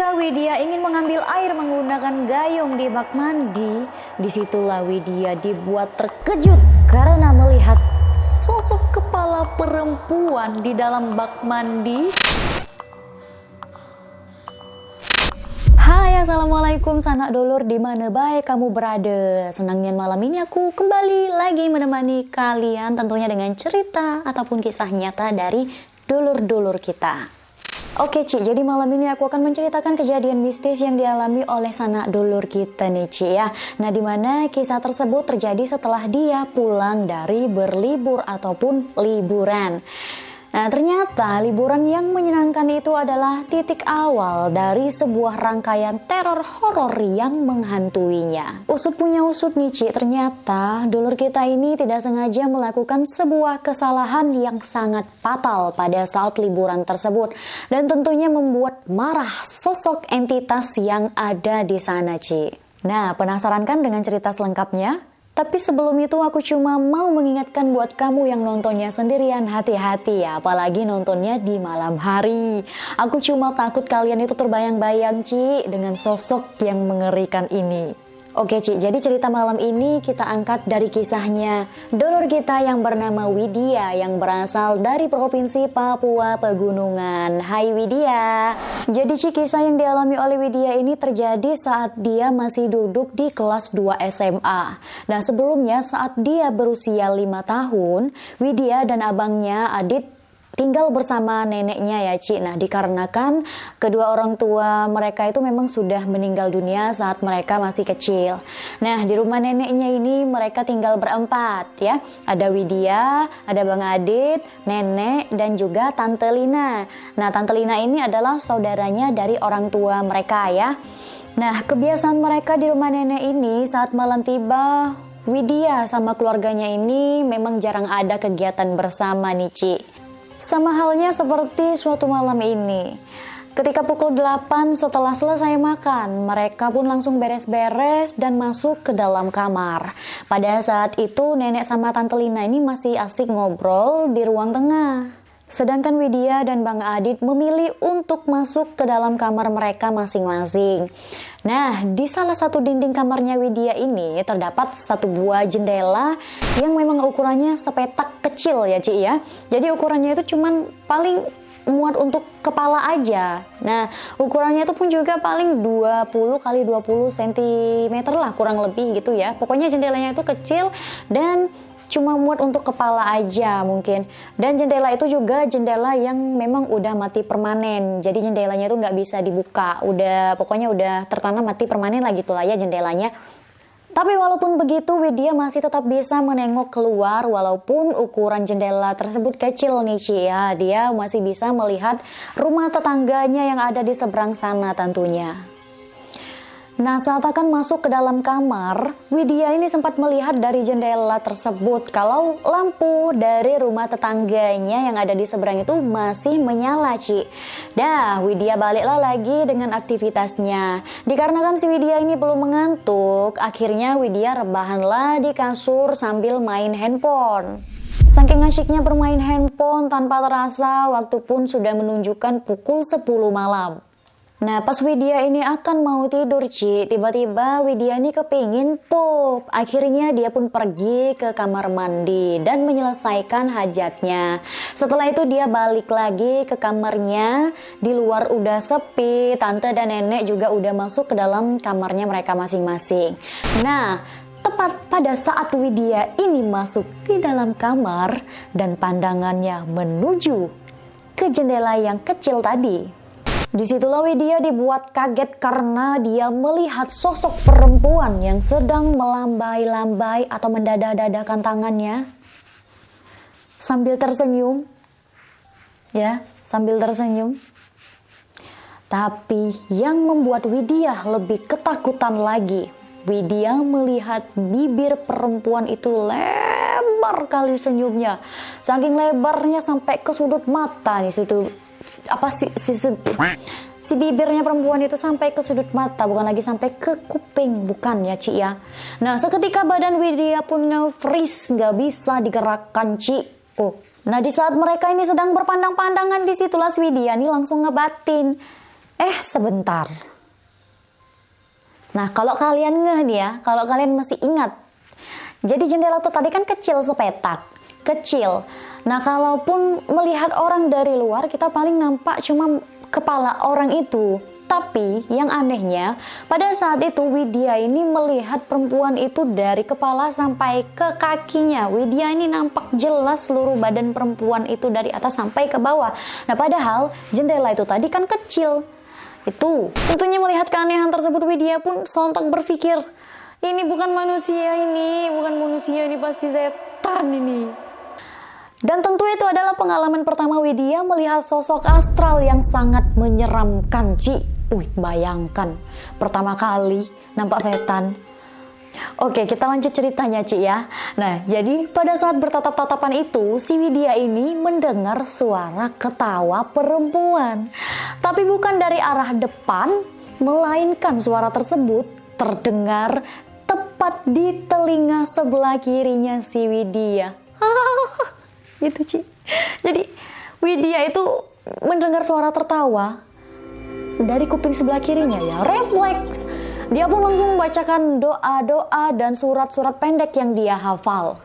Ketika Widya ingin mengambil air menggunakan gayung di bak mandi, disitulah Widya dibuat terkejut karena melihat sosok kepala perempuan di dalam bak mandi. Hai, assalamualaikum sanak dulur, di mana baik kamu berada. Senangnya malam ini aku kembali lagi menemani kalian, tentunya dengan cerita ataupun kisah nyata dari dulur-dulur kita. Oke Ci, jadi malam ini aku akan menceritakan kejadian mistis yang dialami oleh sanak dulur kita nih Ci ya. Nah, dimana kisah tersebut terjadi setelah dia pulang dari berlibur ataupun liburan. Nah, ternyata liburan yang menyenangkan itu adalah titik awal dari sebuah rangkaian teror horor yang menghantuinya. Usut punya usut nih Ci, ternyata dulur kita ini tidak sengaja melakukan sebuah kesalahan yang sangat fatal pada saat liburan tersebut. Dan tentunya membuat marah sosok entitas yang ada di sana Ci. Nah, penasaran kan dengan cerita selengkapnya? Tapi sebelum itu aku cuma mau mengingatkan buat kamu yang nontonnya sendirian, hati-hati ya, apalagi nontonnya di malam hari. Aku cuma takut kalian itu terbayang-bayang Ci dengan sosok yang mengerikan ini. Oke Ci, jadi cerita malam ini kita angkat dari kisahnya dulur kita yang bernama Widya yang berasal dari Provinsi Papua Pegunungan. Hai Widya. Jadi Ci, kisah yang dialami oleh Widya ini terjadi saat dia masih duduk di kelas 2 SMA. Nah, sebelumnya saat dia berusia 5 tahun, Widya dan abangnya Adit tinggal bersama neneknya ya Ci. Nah, dikarenakan kedua orang tua mereka itu memang sudah meninggal dunia saat mereka masih kecil. Nah, di rumah neneknya ini mereka tinggal berempat ya. Ada Widya, ada Bang Adit, nenek, dan juga Tante Lina. Nah, Tante Lina ini adalah saudaranya dari orang tua mereka ya. Nah, kebiasaan mereka di rumah nenek ini saat malam tiba, Widya sama keluarganya ini memang jarang ada kegiatan bersama nih Ci. Sama halnya seperti suatu malam ini. Ketika pukul 8 setelah selesai makan, mereka pun langsung beres-beres dan masuk ke dalam kamar. Pada saat itu nenek sama Tante Lina ini masih asik ngobrol di ruang tengah. Sedangkan Widya dan Bang Adit memilih untuk masuk ke dalam kamar mereka masing-masing. Nah, di salah satu dinding kamarnya Widya ini terdapat satu buah jendela yang memang ukurannya sepetak kecil ya Ci ya. Jadi ukurannya itu cuman paling muat untuk kepala aja. Nah, ukurannya itu pun juga paling 20 kali 20 cm lah kurang lebih gitu ya. Pokoknya jendelanya itu kecil dan cuma muat untuk kepala aja mungkin. Dan jendela itu juga jendela yang memang udah mati permanen. Jadi jendelanya itu nggak bisa dibuka. Pokoknya udah tertanam mati permanen lah gitulah ya jendelanya. Tapi walaupun begitu, Widya masih tetap bisa menengok keluar walaupun ukuran jendela tersebut kecil nih Ci ya. Dia masih bisa melihat rumah tetangganya yang ada di seberang sana tentunya. Nah, saat akan masuk ke dalam kamar, Widya ini sempat melihat dari jendela tersebut kalau lampu dari rumah tetangganya yang ada di seberang itu masih menyala Ci. Dah, Widya baliklah lagi dengan aktivitasnya. Dikarenakan si Widya ini belum mengantuk, akhirnya Widya rebahanlah di kasur sambil main handphone. Saking asyiknya bermain handphone tanpa terasa waktu pun sudah menunjukkan pukul 10 malam. Nah, pas Widya ini akan mau tidur Ci, tiba-tiba Widya ini kepingin pup. Akhirnya dia pun pergi ke kamar mandi dan menyelesaikan hajatnya. Setelah itu dia balik lagi ke kamarnya. Di luar udah sepi, tante dan nenek juga udah masuk ke dalam kamarnya mereka masing-masing. Nah, tepat pada saat Widya ini masuk ke dalam kamar dan pandangannya menuju ke jendela yang kecil tadi. Disitulah Widya dibuat kaget karena dia melihat sosok perempuan yang sedang melambai-lambai atau mendadah-dadahkan tangannya sambil tersenyum. Ya, sambil tersenyum. Tapi yang membuat Widya lebih ketakutan lagi, Widya melihat bibir perempuan itu lebar kali senyumnya. Saking lebarnya sampai ke sudut mata nih, si bibirnya perempuan itu sampai ke sudut mata, bukan lagi sampai ke kuping, bukan ya Ci ya. Nah, seketika badan Widya pun nge-freeze, nggak bisa digerakkan Ci. Nah, di saat mereka ini sedang berpandang-pandangan, disitulah si Widya ini langsung ngebatin. Sebentar. Nah, kalau kalian ngeh nih ya, kalau kalian masih ingat, jadi jendela itu tadi kan kecil sepetak, kecil. Nah, kalaupun melihat orang dari luar, kita paling nampak cuma kepala orang itu. Tapi yang anehnya, pada saat itu Widya ini melihat perempuan itu dari kepala sampai ke kakinya. Widya ini nampak jelas seluruh badan perempuan itu dari atas sampai ke bawah. Nah, padahal jendela itu tadi kan kecil. Itu tentunya melihat keanehan tersebut, Widya pun sontak berpikir, ini bukan manusia, ini pasti setan ini. Dan tentu itu adalah pengalaman pertama Widya melihat sosok astral yang sangat menyeramkan, Ci. Bayangkan, pertama kali nampak setan. Oke, kita lanjut ceritanya, Ci ya. Nah, jadi pada saat bertatap-tatapan itu, si Widya ini mendengar suara ketawa perempuan. Tapi bukan dari arah depan, melainkan suara tersebut terdengar tepat di telinga sebelah kirinya si Widya. Gitu, Ci. Jadi Widya itu mendengar suara tertawa dari kuping sebelah kirinya ya, refleks. Dia pun langsung membacakan doa-doa dan surat-surat pendek yang dia hafal.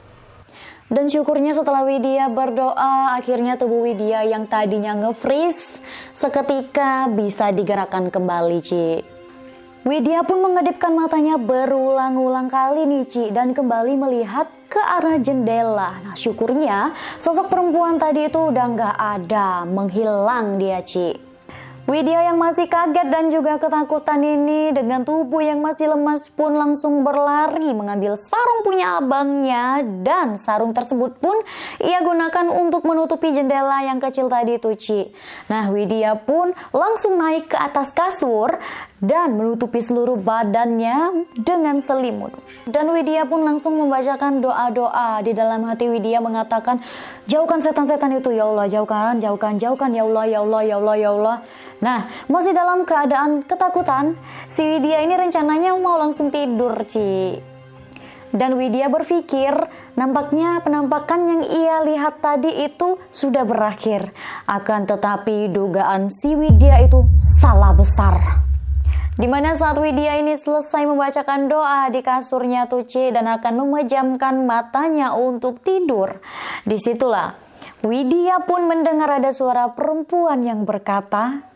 Dan syukurnya setelah Widya berdoa, akhirnya tubuh Widya yang tadinya nge-freeze seketika bisa digerakkan kembali, Ci. Widya pun mengedipkan matanya berulang-ulang kali nih, Ci, dan kembali melihat ke arah jendela. Nah, syukurnya sosok perempuan tadi itu udah nggak ada, menghilang dia, Ci. Widya yang masih kaget dan juga ketakutan ini dengan tubuh yang masih lemas pun langsung berlari mengambil sarung punya abangnya, dan sarung tersebut pun ia gunakan untuk menutupi jendela yang kecil tadi itu, Ci. Nah, Widya pun langsung naik ke atas kasur dan menutupi seluruh badannya dengan selimut. Dan Widya pun langsung membacakan doa-doa. Di dalam hati Widya mengatakan, jauhkan setan-setan itu ya Allah, jauhkan ya Allah, ya Allah, ya Allah, ya Allah. Nah, masih dalam keadaan ketakutan, si Widya ini rencananya mau langsung tidur, Ci. Dan Widya berpikir, nampaknya penampakan yang ia lihat tadi itu sudah berakhir. Akan tetapi dugaan si Widya itu salah besar. Dimana saat Widya ini selesai membacakan doa di kasurnya tuh, Ci, dan akan memejamkan matanya untuk tidur, disitulah Widya pun mendengar ada suara perempuan yang berkata,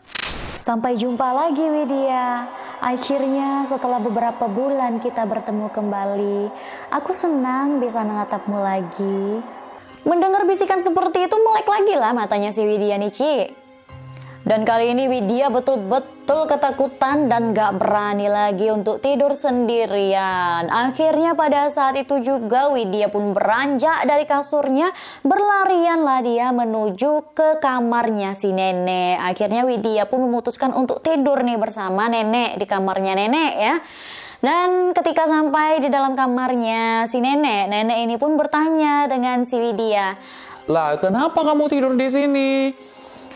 sampai jumpa lagi Widya. Akhirnya setelah beberapa bulan kita bertemu kembali. Aku senang bisa menatapmu lagi. Mendengar bisikan seperti itu, melek lagi lah matanya si Widya nih, Ci. Dan kali ini Widya betul-betul ketakutan dan gak berani lagi untuk tidur sendirian. Akhirnya pada saat itu juga Widya pun beranjak dari kasurnya, berlarianlah dia menuju ke kamarnya si nenek. Akhirnya Widya pun memutuskan untuk tidur nih bersama nenek di kamarnya nenek ya. Dan ketika sampai di dalam kamarnya si nenek ini pun bertanya dengan si Widya, "Lah, kenapa kamu tidur di sini?"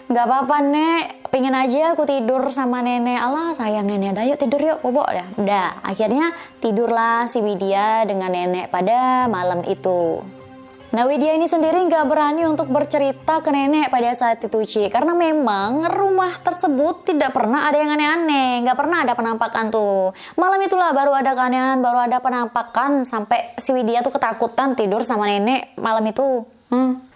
"Gak apa-apa, Nek, pengen aja aku tidur sama nenek." "Alah, sayang nenek, dah yuk tidur yuk, bobok dah." Udah, akhirnya tidurlah si Widya dengan nenek pada malam itu. Nah, Widya ini sendiri gak berani untuk bercerita ke nenek pada saat itu, Ci, karena memang rumah tersebut tidak pernah ada yang aneh-aneh, gak pernah ada penampakan tuh. Malam itulah baru ada keanehan, baru ada penampakan, sampai si Widya tuh ketakutan tidur sama nenek malam itu.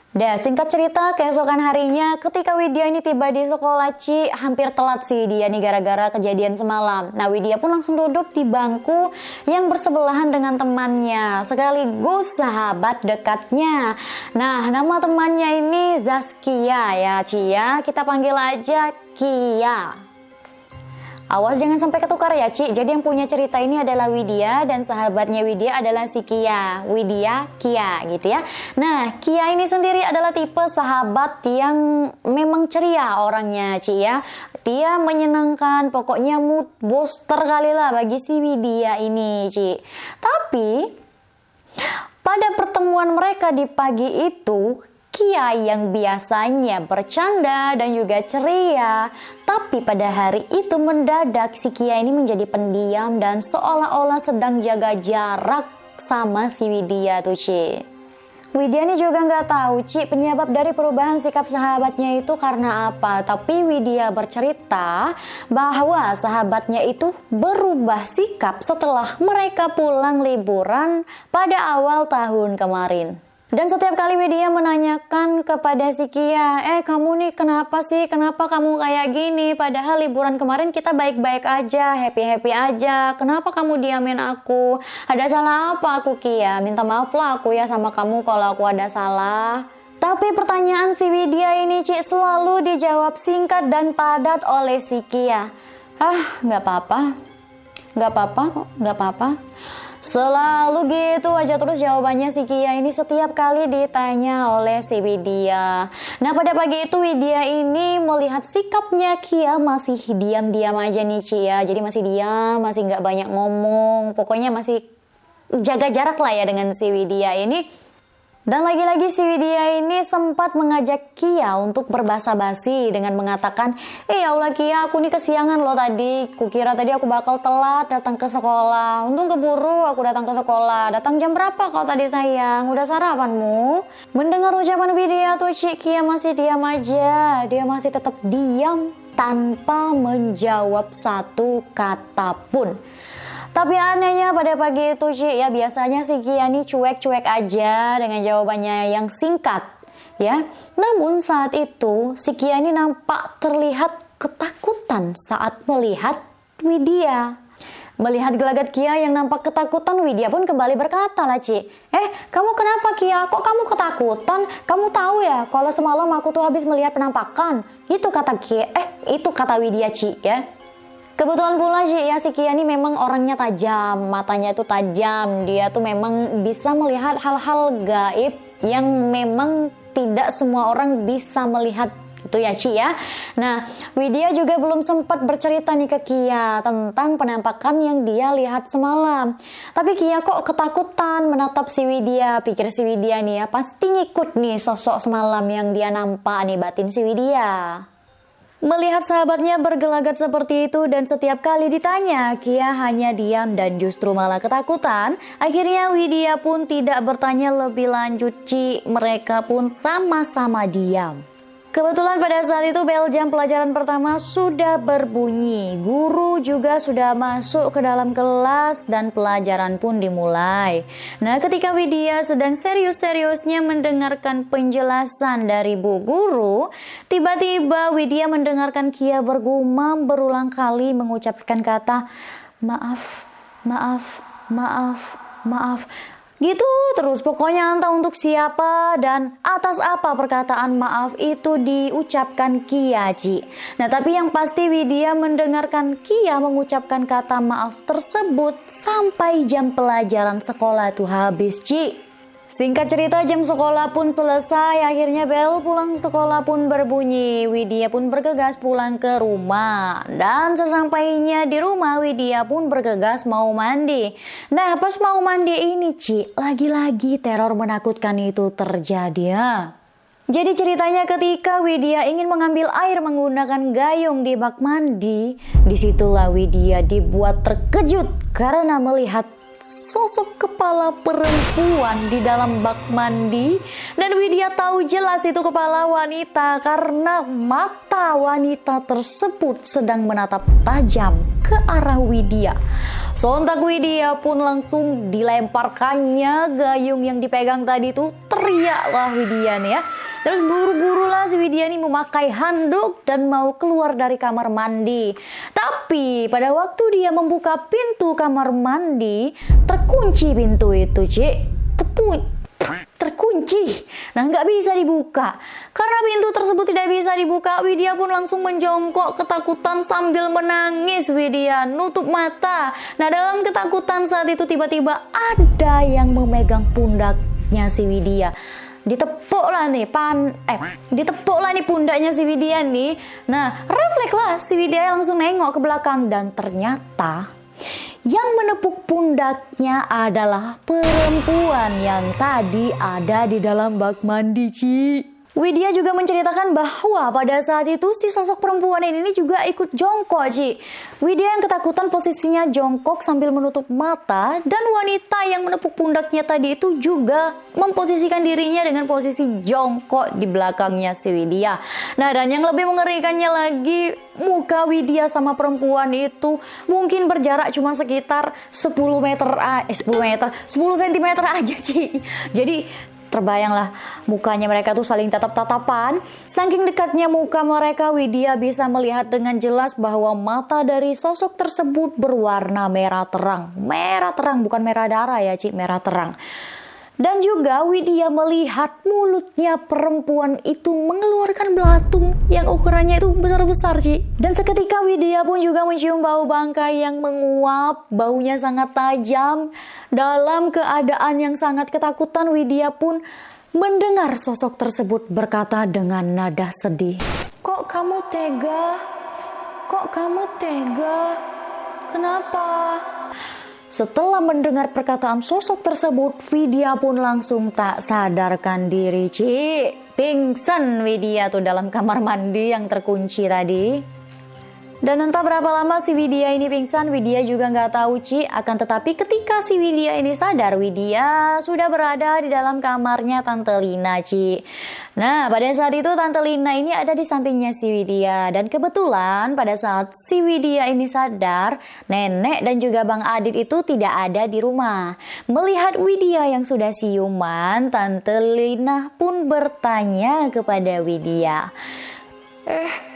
Dah, singkat cerita, keesokan harinya ketika Widya ini tiba di sekolah, Ci, hampir telat si Widya nih gara-gara kejadian semalam. Nah, Widya pun langsung duduk di bangku yang bersebelahan dengan temannya, sekaligus sahabat dekatnya. Nah, nama temannya ini Zaskia ya, Ci ya. Kita panggil aja Kia. Awas jangan sampai ketukar ya, Ci. Jadi yang punya cerita ini adalah Widya dan sahabatnya Widya adalah si Kia. Widya, Kia gitu ya. Nah, Kia ini sendiri adalah tipe sahabat yang memang ceria orangnya, Ci ya. Dia menyenangkan, pokoknya mood booster kali lah bagi si Widya ini, Ci. Tapi pada pertemuan mereka di pagi itu, Kia yang biasanya bercanda dan juga ceria, tapi pada hari itu mendadak si Kia ini menjadi pendiam dan seolah-olah sedang jaga jarak sama si Widya tuh, Ci. Widya ini juga nggak tahu Ci penyebab dari perubahan sikap sahabatnya itu karena apa. Tapi Widya bercerita bahwa sahabatnya itu berubah sikap setelah mereka pulang liburan pada awal tahun kemarin. Dan setiap kali Widya menanyakan kepada si Kia, kamu nih kenapa sih? Kenapa kamu kayak gini? Padahal liburan kemarin kita baik-baik aja, happy-happy aja. Kenapa kamu diamin aku? Ada salah apa aku Kia? Minta maaf lah aku ya sama kamu kalau aku ada salah. Tapi pertanyaan si Widya ini Ci selalu dijawab singkat dan padat oleh si Kia. Nggak apa-apa. Nggak apa-apa kok, nggak apa-apa. Selalu gitu aja terus jawabannya si Kia ini setiap kali ditanya oleh si Widya. Nah pada pagi itu Widya ini melihat sikapnya Kia masih diam-diam aja nih Ci ya. Jadi masih diam, masih nggak banyak ngomong. Pokoknya masih jaga jarak lah ya dengan si Widya ini. Dan lagi-lagi si Widya ini sempat mengajak Kia untuk berbasa-basi dengan mengatakan, ya Allah Kia, aku nih kesiangan loh tadi. Kukira tadi aku bakal telat datang ke sekolah. Untung keburu aku datang ke sekolah. Datang jam berapa kau tadi sayang? Udah sarapanmu? Mendengar ucapan Widya tuh Kia masih diam aja. Dia masih tetap diam tanpa menjawab satu kata pun. Tapi anehnya pada pagi itu Ci ya biasanya si Kia nih cuek-cuek aja dengan jawabannya yang singkat ya. Namun saat itu si Kia ini nampak terlihat ketakutan saat melihat Widya. Melihat gelagat Kia yang nampak ketakutan, Widya pun kembali berkata lah Ci, kamu kenapa Kia? Kok kamu ketakutan? Kamu tahu ya kalau semalam aku tuh habis melihat penampakan. Itu kata Kia, itu kata Widya Ci ya. Kebetulan pula ya si Kia ini memang orangnya tajam, matanya itu tajam. Dia tuh memang bisa melihat hal-hal gaib yang memang tidak semua orang bisa melihat itu ya Ci ya. Nah Widya juga belum sempat bercerita nih ke Kia tentang penampakan yang dia lihat semalam. Tapi Kia kok ketakutan menatap si Widya. Pikir si Widya nih ya pasti ngikut nih sosok semalam yang dia nampak nih, batin si Widya. Melihat sahabatnya bergelagat seperti itu dan setiap kali ditanya, Kia hanya diam dan justru malah ketakutan. Akhirnya Widya pun tidak bertanya lebih lanjut Ci, mereka pun sama-sama diam. Kebetulan pada saat itu bel jam pelajaran pertama sudah berbunyi. Guru juga sudah masuk ke dalam kelas dan pelajaran pun dimulai. Nah, ketika Widya sedang serius-seriusnya mendengarkan penjelasan dari Bu Guru, tiba-tiba Widya mendengarkan Kia bergumam berulang kali mengucapkan kata maaf, maaf, maaf, maaf. Gitu terus pokoknya entah untuk siapa dan atas apa perkataan maaf itu diucapkan Kia Ci. Nah tapi yang pasti Widya mendengarkan Kia mengucapkan kata maaf tersebut sampai jam pelajaran sekolah tuh habis Ci. Singkat cerita jam sekolah pun selesai, akhirnya bel pulang sekolah pun berbunyi. Widya pun bergegas pulang ke rumah. Dan sesampainya di rumah Widya pun bergegas mau mandi. Nah pas mau mandi ini Ci, lagi-lagi teror menakutkan itu terjadi ya. Jadi ceritanya ketika Widya ingin mengambil air menggunakan gayung di bak mandi, disitulah Widya dibuat terkejut karena melihat sosok kepala perempuan di dalam bak mandi. Dan Widya tahu jelas itu kepala wanita karena mata wanita tersebut sedang menatap tajam ke arah Widya. Sontak Widya pun langsung dilemparkannya gayung yang dipegang tadi tuh. Teriaklah Widya nih ya. Terus buru-buru lah si Widya ini memakai handuk dan mau keluar dari kamar mandi. Tapi pada waktu dia membuka pintu kamar mandi, terkunci pintu itu Ci. Terkunci. Nah nggak bisa dibuka. Karena pintu tersebut tidak bisa dibuka, Widya pun langsung menjongkok ketakutan sambil menangis. Widya nutup mata. Nah dalam ketakutan saat itu tiba-tiba ada yang memegang pundaknya si Widya. Ditepuklah nih pundaknya si Widya nih. Nah refleks lah si Widya langsung nengok ke belakang dan ternyata yang menepuk pundaknya adalah perempuan yang tadi ada di dalam bak mandi Ci. Widya juga menceritakan bahwa pada saat itu si sosok perempuan ini juga ikut jongkok, Ci. Widya yang ketakutan posisinya jongkok sambil menutup mata, dan wanita yang menepuk pundaknya tadi itu juga memposisikan dirinya dengan posisi jongkok di belakangnya si Widya. Nah, dan yang lebih mengerikannya lagi, muka Widya sama perempuan itu mungkin berjarak cuma sekitar 10 cm aja, Ci. Jadi terbayanglah mukanya mereka tuh saling tatap-tatapan. Saking dekatnya muka mereka, Widya bisa melihat dengan jelas bahwa mata dari sosok tersebut berwarna merah terang. Merah terang, bukan merah darah ya, Ci, merah terang. Dan juga Widya melihat mulutnya perempuan itu mengeluarkan belatung yang ukurannya itu besar-besar, Ci. Dan seketika Widya pun juga mencium bau bangkai yang menguap, baunya sangat tajam. Dalam keadaan yang sangat ketakutan, Widya pun mendengar sosok tersebut berkata dengan nada sedih. Kok kamu tega? Kok kamu tega? Kenapa? Setelah mendengar perkataan sosok tersebut, Widya pun langsung tak sadarkan diri, Ci. Pingsan Widya tuh dalam kamar mandi yang terkunci tadi. Dan entah berapa lama si Widya ini pingsan, Widya juga nggak tahu, Ci. Akan tetapi ketika si Widya ini sadar, Widya sudah berada di dalam kamarnya Tante Lina, Ci. Nah, pada saat itu Tante Lina ini ada di sampingnya si Widya. Dan kebetulan pada saat si Widya ini sadar, nenek dan juga Bang Adit itu tidak ada di rumah. Melihat Widya yang sudah siuman, Tante Lina pun bertanya kepada Widya.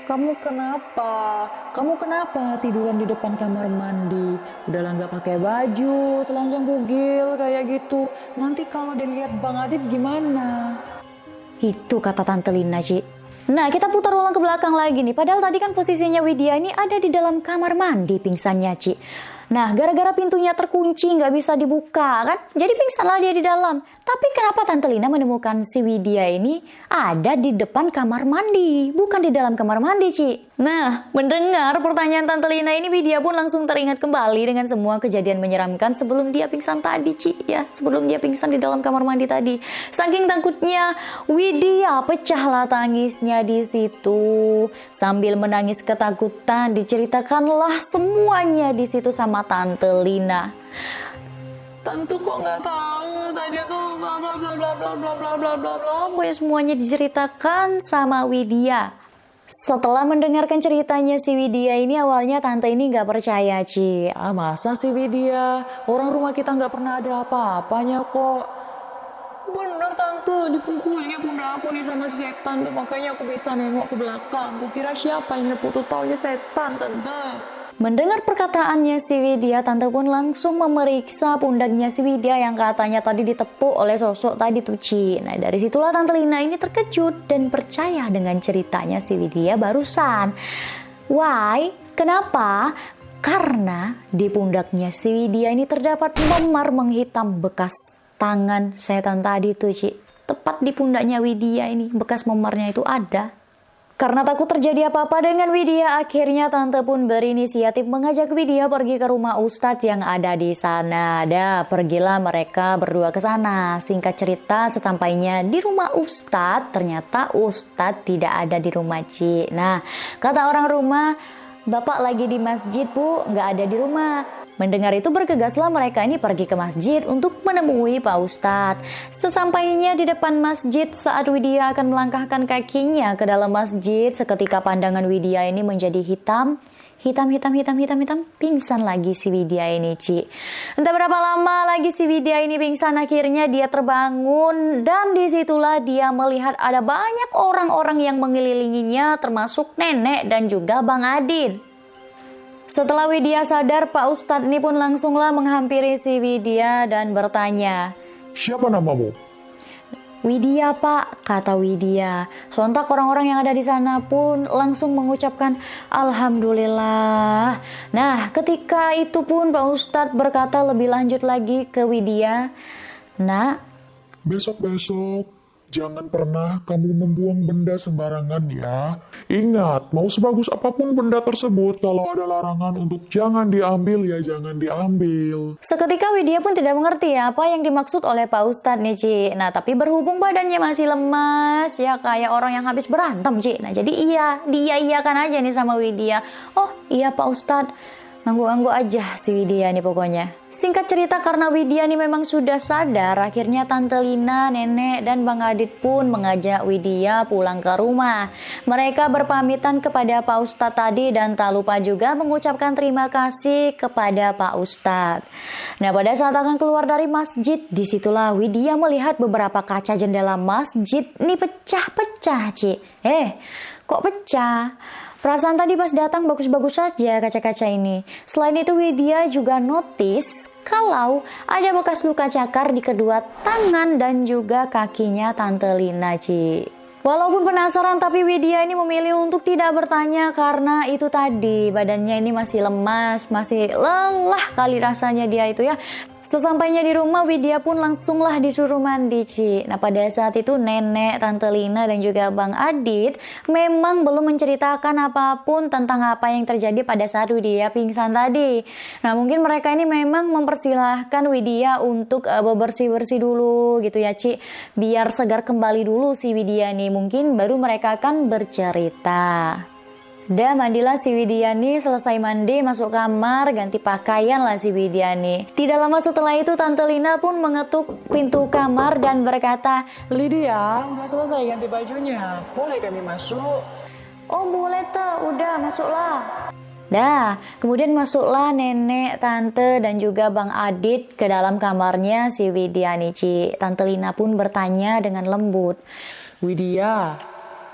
Kamu kenapa? Kamu kenapa tiduran di depan kamar mandi? Udahlah nggak pakai baju, telanjang bugil kayak gitu. Nanti kalau dilihat Bang Adit gimana? Itu kata Tante Lina, Ci. Nah, kita putar ulang ke belakang lagi nih. Padahal tadi kan posisinya Widya ini ada di dalam kamar mandi pingsannya, Ci. Nah, gara-gara pintunya terkunci, nggak bisa dibuka kan? Jadi pingsanlah dia di dalam. Tapi kenapa Tante Lina menemukan si Widya ini ada di depan kamar mandi, bukan di dalam kamar mandi, Ci? Nah, mendengar pertanyaan Tante Lina ini, Widya pun langsung teringat kembali dengan semua kejadian menyeramkan sebelum dia pingsan tadi, Ci. Ya, sebelum dia pingsan di dalam kamar mandi tadi. Saking takutnya, Widya pecahlah tangisnya di situ. Sambil menangis ketakutan, diceritakanlah semuanya di situ sama Tante Lina. Tante kok nggak tahu tadi tuh bla bla bla bla bla bla bla bla bla bla. Pokoknya semuanya diceritakan sama Widya. Setelah mendengarkan ceritanya si Widya ini, awalnya tante ini nggak percaya, Ci. Masa sih Widya? Orang rumah kita nggak pernah ada apa-apanya kok. Bener tante, dipukulinnya bunda aku nih sama setan tuh, makanya aku bisa nengok ke belakang. Aku kira siapa yang nepuk tuh, taunya setan tante. Mendengar perkataannya si Widya, tante pun langsung memeriksa pundaknya si Widya yang katanya tadi ditepuk oleh sosok tadi tuh, Ci. Nah, dari situlah Tante Lina ini terkejut dan percaya dengan ceritanya si Widya barusan. Why? Kenapa? Karena di pundaknya si Widya ini terdapat memar menghitam bekas tangan setan tadi tuh, Ci. Tepat di pundaknya Widya ini, bekas memarnya itu ada. Karena takut terjadi apa-apa dengan Widya, akhirnya tante pun berinisiatif mengajak Widya pergi ke rumah Ustadz yang ada di sana. Pergilah mereka berdua ke sana. Singkat cerita, sesampainya di rumah Ustadz, ternyata Ustadz tidak ada di rumah, Ci. Nah, kata orang rumah, Bapak lagi di masjid, Bu, nggak ada di rumah. Mendengar itu bergegaslah mereka ini pergi ke masjid untuk menemui Pak Ustadz. Sesampainya di depan masjid, saat Widya akan melangkahkan kakinya ke dalam masjid, seketika pandangan Widya ini menjadi hitam. Hitam, pingsan lagi si Widya ini, Ci. Entah berapa lama lagi si Widya ini pingsan, akhirnya dia terbangun. Dan disitulah dia melihat ada banyak orang-orang yang mengelilinginya, termasuk nenek dan juga Bang Adit. Setelah Widya sadar, Pak Ustadz ini pun langsunglah menghampiri si Widya dan bertanya, "Siapa namamu?" "Widya, Pak," kata Widya. Sontak orang-orang yang ada di sana pun langsung mengucapkan Alhamdulillah. Nah, ketika itu pun Pak Ustadz berkata lebih lanjut lagi ke Widya, "Nak, "Besok-besok Jangan pernah kamu membuang benda sembarangan ya. Ingat, mau sebagus apapun benda tersebut, kalau ada larangan untuk jangan diambil ya jangan diambil. Seketika Widya pun tidak mengerti apa yang dimaksud oleh Pak Ustadz nih, Ci. Nah, tapi berhubung badannya masih lemas, ya kayak orang yang habis berantem, Ci. Nah, jadi dia iyakan aja nih sama Widya. Oh, iya Pak Ustadz. Nganggu-nganggu aja si Widya nih pokoknya. Singkat cerita, karena Widya nih memang sudah sadar, akhirnya Tante Lina, Nenek, dan Bang Adit pun mengajak Widya pulang ke rumah. Mereka berpamitan kepada Pak Ustadz tadi dan tak lupa juga mengucapkan terima kasih kepada Pak Ustadz. Nah, pada saat akan keluar dari masjid, disitulah Widya melihat beberapa kaca jendela masjid nih pecah-pecah, Ci. Kok pecah? Perasaan tadi pas datang bagus-bagus saja kaca-kaca ini. Selain itu Widya juga notice kalau ada bekas luka cakar di kedua tangan dan juga kakinya Tante Lina, Ci. Walaupun penasaran, tapi Widya ini memilih untuk tidak bertanya karena itu tadi badannya ini masih lemas, masih lelah kali rasanya dia itu ya. Sesampainya di rumah, Widya pun langsunglah disuruh mandi, Ci. Nah, pada saat itu Nenek, Tante Lina, dan juga Bang Adit memang belum menceritakan apapun tentang apa yang terjadi pada saat Widya pingsan tadi. Nah, mungkin mereka ini memang mempersilahkan Widya untuk bersih-bersih dulu gitu ya, Ci. Biar segar kembali dulu si Widya nih. Mungkin baru mereka akan bercerita. Dan mandilah si Widya nih, selesai mandi masuk kamar, ganti pakaian lah si Widya nih. Tidak lama setelah itu Tante Lina pun mengetuk pintu kamar dan berkata, Lydia, udah selesai ganti bajunya. Boleh kami masuk? "Oh boleh teh, udah masuklah." Dah, kemudian masuklah Nenek, Tante, dan juga Bang Adit ke dalam kamarnya si Widya nih, Ci. Tante Lina pun bertanya dengan lembut, Widya,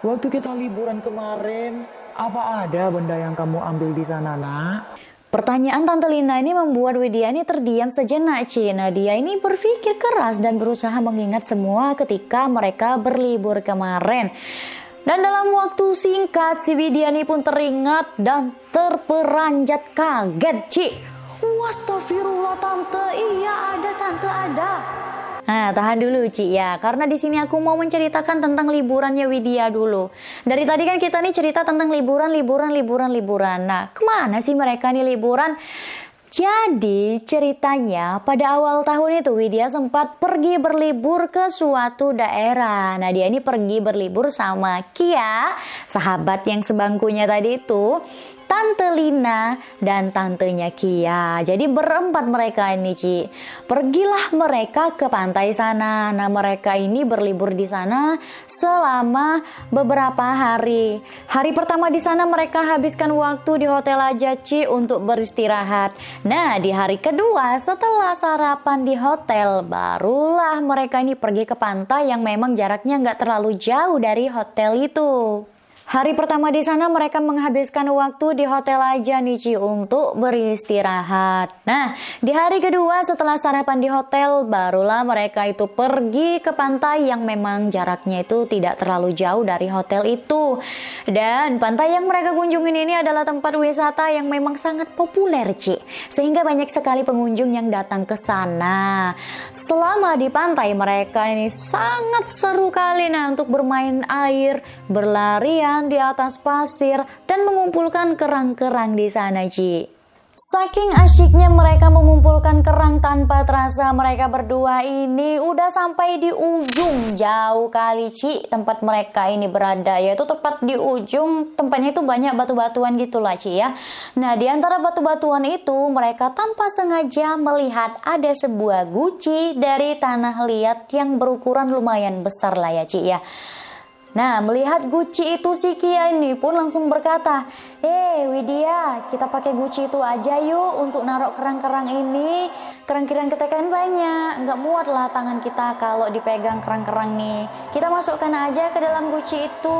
waktu kita liburan kemarin, apa ada benda yang kamu ambil di sana, Nak? Pertanyaan Tante Lina ini membuat Widya ini terdiam sejenak, Ci. Nah, dia ini berpikir keras dan berusaha mengingat semua ketika mereka berlibur kemarin. Dan dalam waktu singkat, si Widya ini pun teringat dan terperanjat kaget, Ci. Wastafirullah Tante, iya ada Tante, ada. Nah, tahan dulu Ci ya, karena di sini aku mau menceritakan tentang liburannya Widya dulu. Dari tadi kan kita nih cerita tentang liburan. Nah, kemana sih mereka nih liburan? Jadi ceritanya pada awal tahun itu Widya sempat pergi berlibur ke suatu daerah. Nah, dia ini pergi berlibur sama Kia, sahabat yang sebangkunya tadi itu, Tante Lina, dan tantenya Kia. Jadi berempat mereka ini, Ci. Pergilah mereka ke pantai sana. Nah, mereka ini berlibur di sana selama beberapa hari. Hari pertama di sana mereka habiskan waktu di hotel aja, Ci, untuk beristirahat. Nah, di hari kedua setelah sarapan di hotel, barulah mereka ini pergi ke pantai yang memang jaraknya nggak terlalu jauh dari hotel itu. Hari pertama di sana mereka menghabiskan waktu di hotel aja nih, Ci, untuk beristirahat. Nah, di hari kedua setelah sarapan di hotel, barulah mereka itu pergi ke pantai yang memang jaraknya itu tidak terlalu jauh dari hotel itu. Dan pantai yang mereka kunjungin ini adalah tempat wisata yang memang sangat populer, Ci. Sehingga banyak sekali pengunjung yang datang ke sana. Selama di pantai mereka ini sangat seru kali untuk bermain air, berlarian di atas pasir, dan mengumpulkan kerang-kerang di sana, Ci. Saking asyiknya mereka mengumpulkan kerang, tanpa terasa mereka berdua ini udah sampai di ujung jauh kali, Ci, tempat mereka ini berada, yaitu tepat di ujung. Tempatnya itu banyak batu-batuan gitulah, Ci ya. Nah, di antara batu-batuan itu mereka tanpa sengaja melihat ada sebuah guci dari tanah liat yang berukuran lumayan besar lah ya, Ci ya. Nah, melihat guci itu si Kia ini pun langsung berkata, Widya, kita pakai guci itu aja yuk untuk naruh kerang-kerang ini. Kerang-kerang kita kan banyak, nggak muat lah tangan kita kalau dipegang kerang-kerang nih. Kita masukkan aja ke dalam guci itu.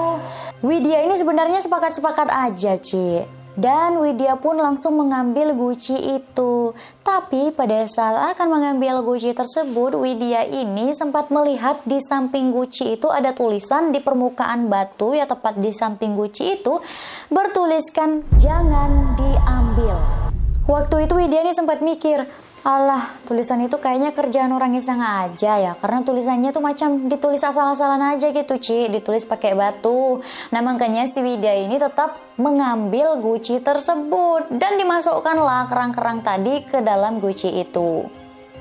Widya ini sebenarnya sepakat-sepakat aja, Ci. Dan Widya pun langsung mengambil guci itu. Tapi pada saat akan mengambil guci tersebut, Widya ini sempat melihat di samping guci itu ada tulisan di permukaan batu, ya tepat di samping guci itu bertuliskan jangan diambil. Waktu itu Widya ini sempat mikir, Alah, tulisan itu kayaknya kerjaan orang iseng aja ya. Karena tulisannya tuh macam ditulis asal-asalan aja gitu, Ci. Ditulis pakai batu. Nah, makanya si Widya ini tetap mengambil guci tersebut. Dan dimasukkanlah kerang-kerang tadi ke dalam guci itu.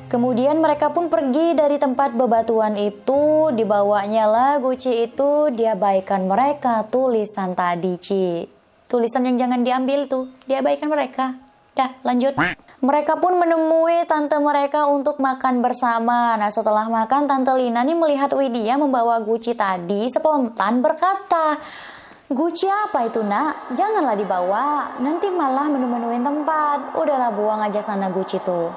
Kemudian mereka pun pergi dari tempat bebatuan itu. Dibawanya lah guci itu. Diabaikan mereka tulisan tadi, Ci. Tulisan yang jangan diambil tuh. Diabaikan mereka. Dah, lanjut. Mereka pun menemui tante mereka untuk makan bersama. Nah, setelah makan, Tante Lina nih melihat Widya membawa guci tadi, spontan berkata, "Guci apa itu, Nak? Janganlah dibawa, nanti malah menu-menuin tempat. Udahlah, buang aja sana guci tuh."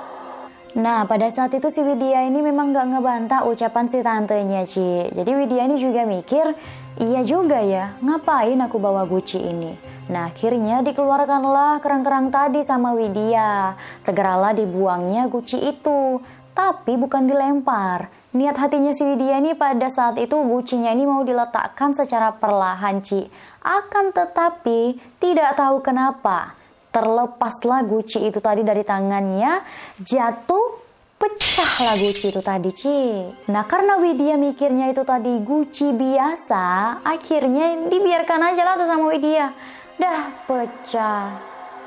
Nah, pada saat itu si Widya ini memang gak ngebantah ucapan si tantenya, Ci. Jadi Widya ini juga mikir, iya juga ya, ngapain aku bawa guci ini? Nah, akhirnya dikeluarkanlah kerang-kerang tadi sama Widya. Segeralah dibuangnya guci itu. Tapi bukan dilempar. Niat hatinya si Widya ini pada saat itu gucinya ini mau diletakkan secara perlahan, Ci. Akan tetapi tidak tahu kenapa terlepaslah guci itu tadi dari tangannya, jatuh, pecahlah guci itu tadi, Ci. Nah, karena Widya mikirnya itu tadi guci biasa, akhirnya dibiarkan aja lah tuh sama Widya. Dah pecah.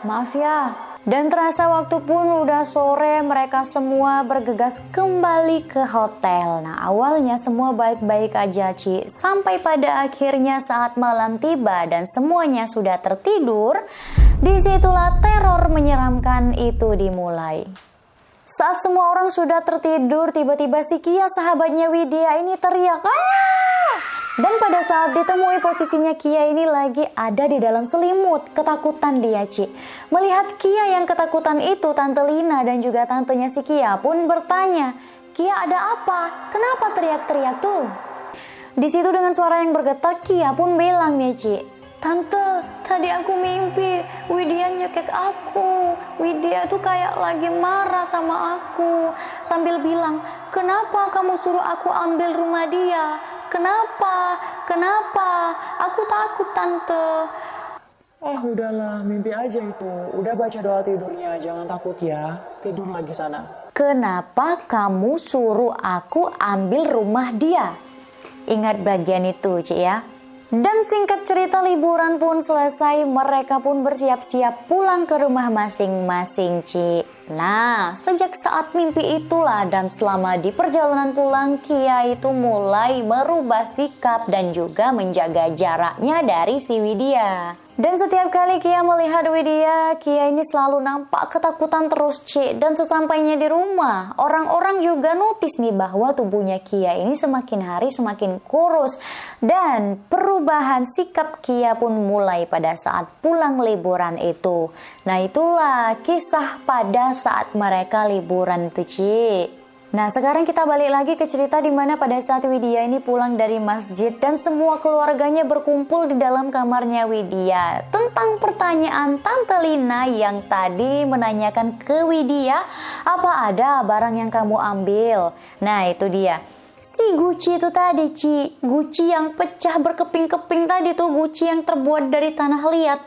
Maaf ya. Dan terasa waktu pun udah sore, mereka semua bergegas kembali ke hotel. Nah, awalnya semua baik-baik aja, Ci. Sampai pada akhirnya saat malam tiba dan semuanya sudah tertidur, disitulah teror menyeramkan itu dimulai. Saat semua orang sudah tertidur, tiba-tiba si Kia sahabatnya Widya ini teriak, "Ah!" Dan pada saat ditemui posisinya Kia ini lagi ada di dalam selimut. Ketakutan dia, Ci. Melihat Kia yang ketakutan itu, Tante Lina dan juga tantenya si Kia pun bertanya, "Kia, ada apa? Kenapa teriak-teriak tuh?" Di situ dengan suara yang bergetar, Kia pun bilang nih, Ci, "Tante, tadi aku mimpi Widya nyekek aku. Widya tuh kayak lagi marah sama aku. Sambil bilang, 'Kenapa kamu suruh aku ambil rumah dia? Kenapa? Kenapa? Aku takut, Tante.'" Ah, udahlah, mimpi aja itu. Udah baca doa tidurnya, jangan takut ya. Tidur lagi sana. "Kenapa kamu suruh aku ambil rumah dia?" Ingat bagian itu, Ci ya. Dan singkat cerita, liburan pun selesai, mereka pun bersiap-siap pulang ke rumah masing-masing, Ci. Nah, sejak saat mimpi itulah dan selama di perjalanan pulang, Kia itu mulai merubah sikap dan juga menjaga jaraknya dari si Widya. Dan setiap kali Kia melihat Widya, Kia ini selalu nampak ketakutan terus, Ci. Dan sesampainya di rumah, orang-orang juga notice nih bahwa tubuhnya Kia ini semakin hari semakin kurus. Dan perubahan sikap Kia pun mulai pada saat pulang liburan itu. Nah, itulah kisah pada saat mereka liburan tuh, Ci. Nah, sekarang kita balik lagi ke cerita di mana pada saat Widya ini pulang dari masjid dan semua keluarganya berkumpul di dalam kamarnya Widya. Tentang pertanyaan Tante Lina yang tadi menanyakan ke Widya, "Apa ada barang yang kamu ambil?" Nah, itu dia. Si guci itu tadi, Ci. Guci yang pecah berkeping-keping tadi tuh, guci yang terbuat dari tanah liat.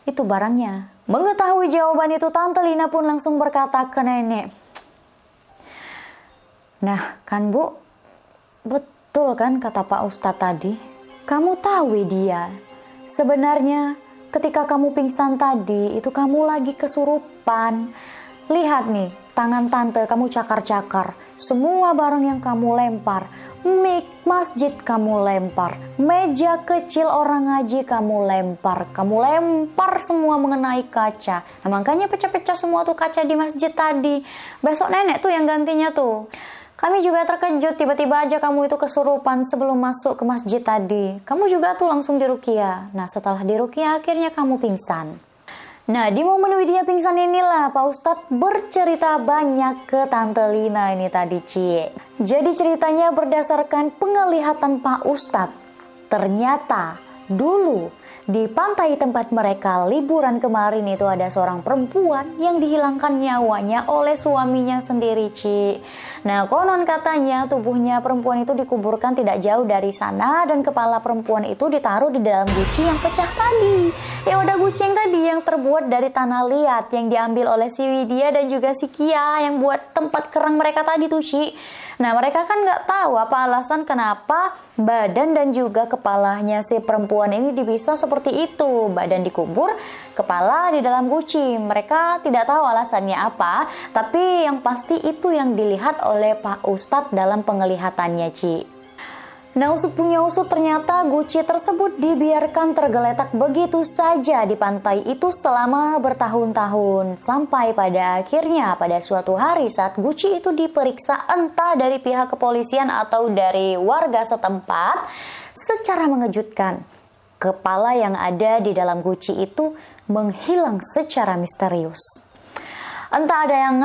Itu barangnya. Mengetahui jawaban itu, Tante Lina pun langsung berkata ke nenek, "Nah kan Bu, betul kan kata Pak Ustadz tadi? Kamu tahu Widya, sebenarnya ketika kamu pingsan tadi itu kamu lagi kesurupan. Lihat nih, tangan tante kamu cakar-cakar, semua barang yang kamu lempar, mik masjid kamu lempar, meja kecil orang ngaji kamu lempar semua mengenai kaca. Nah, makanya pecah-pecah semua tuh kaca di masjid tadi. Besok nenek tuh yang gantinya tuh. Kami juga terkejut, tiba-tiba aja kamu itu kesurupan sebelum masuk ke masjid tadi. Kamu juga tuh langsung diruqyah. Nah, setelah diruqyah akhirnya kamu pingsan." Nah, di momen Widya pingsan inilah Pak Ustadz bercerita banyak ke Tante Lina ini tadi, Ci. Jadi ceritanya berdasarkan penglihatan Pak Ustadz. Ternyata dulu Di pantai tempat mereka liburan kemarin itu ada seorang perempuan yang dihilangkan nyawanya oleh suaminya sendiri, Ci. Nah, konon katanya tubuhnya perempuan itu dikuburkan tidak jauh dari sana dan kepala perempuan itu ditaruh di dalam guci yang pecah tadi. Ya udah, guci yang tadi yang terbuat dari tanah liat yang diambil oleh si Widya dan juga si Kia yang buat tempat kerang mereka tadi tuh, Ci. Nah, mereka kan nggak tahu apa alasan kenapa badan dan juga kepalanya si perempuan ini dipisah seperti itu. Badan dikubur, kepala di dalam guci. Mereka tidak tahu alasannya apa, tapi yang pasti itu yang dilihat oleh Pak Ustadz dalam penglihatannya, Ci. Nah, usut punya usut, ternyata guci tersebut dibiarkan tergeletak begitu saja di pantai itu selama bertahun-tahun. Sampai pada akhirnya pada suatu hari saat guci itu diperiksa entah dari pihak kepolisian atau dari warga setempat, secara mengejutkan, kepala yang ada di dalam guci itu menghilang secara misterius. Entah ada yang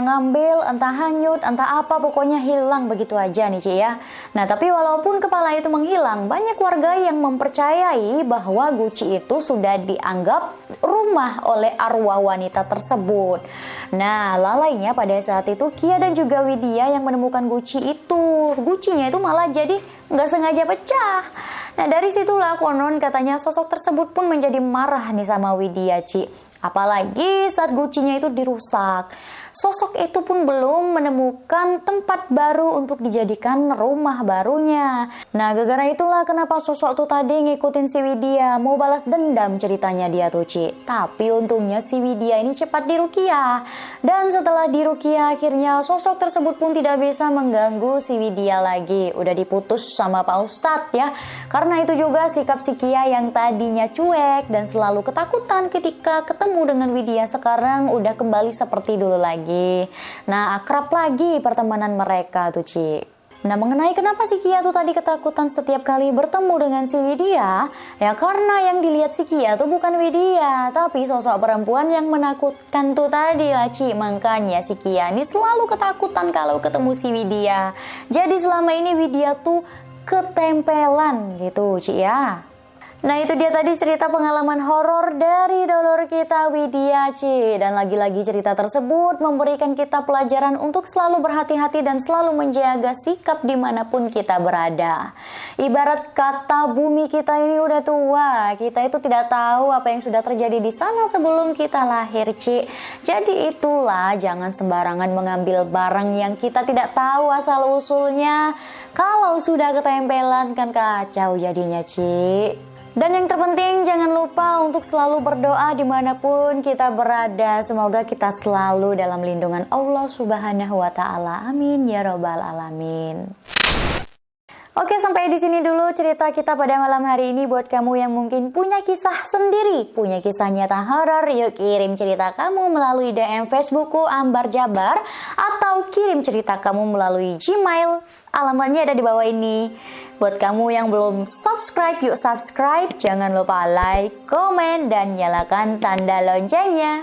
ngambil, entah hanyut, entah apa, pokoknya hilang begitu aja nih, Ci ya. Nah, tapi walaupun kepala itu menghilang, banyak warga yang mempercayai bahwa guci itu sudah dianggap rumah oleh arwah wanita tersebut. Nah, lalainya pada saat itu Kia dan juga Widya yang menemukan guci itu. Gucinya itu malah jadi nggak sengaja pecah. Nah, dari situlah konon katanya sosok tersebut pun menjadi marah nih sama Widya, Ci. Apalagi saat gucinya itu dirusak. Sosok itu pun belum menemukan tempat baru untuk dijadikan rumah barunya. Nah, gara-gara itulah kenapa sosok tuh tadi ngikutin si Widya, mau balas dendam ceritanya dia tuh, Ci. Tapi untungnya si Widya ini cepat diruqyah. Dan setelah diruqyah akhirnya sosok tersebut pun tidak bisa mengganggu si Widya lagi. Udah diputus sama Pak Ustadz ya. Karena itu juga sikap si Kia yang tadinya cuek dan selalu ketakutan ketika ketemu dengan Widya sekarang udah kembali seperti dulu lagi. Nah, akrab lagi pertemanan mereka tuh, Ci. Nah, mengenai kenapa si Kia tuh tadi ketakutan setiap kali bertemu dengan si Widya, ya karena yang dilihat si Kia tuh bukan Widya, tapi sosok perempuan yang menakutkan tuh tadi lah, Ci. Makanya si Kia ini selalu ketakutan kalau ketemu si Widya. Jadi selama ini Widya tuh ketempelan gitu, Ci ya. Nah, itu dia tadi cerita pengalaman horor dari dulur kita Widya, Ci. Dan lagi-lagi cerita tersebut memberikan kita pelajaran untuk selalu berhati-hati dan selalu menjaga sikap dimanapun kita berada. Ibarat kata bumi kita ini udah tua, kita itu tidak tahu apa yang sudah terjadi di sana sebelum kita lahir, Ci. Jadi itulah, jangan sembarangan mengambil barang yang kita tidak tahu asal-usulnya. Kalau sudah ketempelan kan kacau jadinya, Ci. Dan yang terpenting jangan lupa untuk selalu berdoa dimanapun kita berada. Semoga kita selalu dalam lindungan Allah Subhanahu wa Ta'ala. Amin ya Rabbal Alamin. Oke, sampai di sini dulu cerita kita pada malam hari ini. Buat kamu yang mungkin punya kisah sendiri, punya kisah nyata horor, yuk kirim cerita kamu melalui DM Facebookku Ambar Jabar, atau kirim cerita kamu melalui Gmail. Alamatnya ada di bawah ini. Buat kamu yang belum subscribe, yuk subscribe. Jangan lupa like, komen, dan nyalakan tanda loncengnya.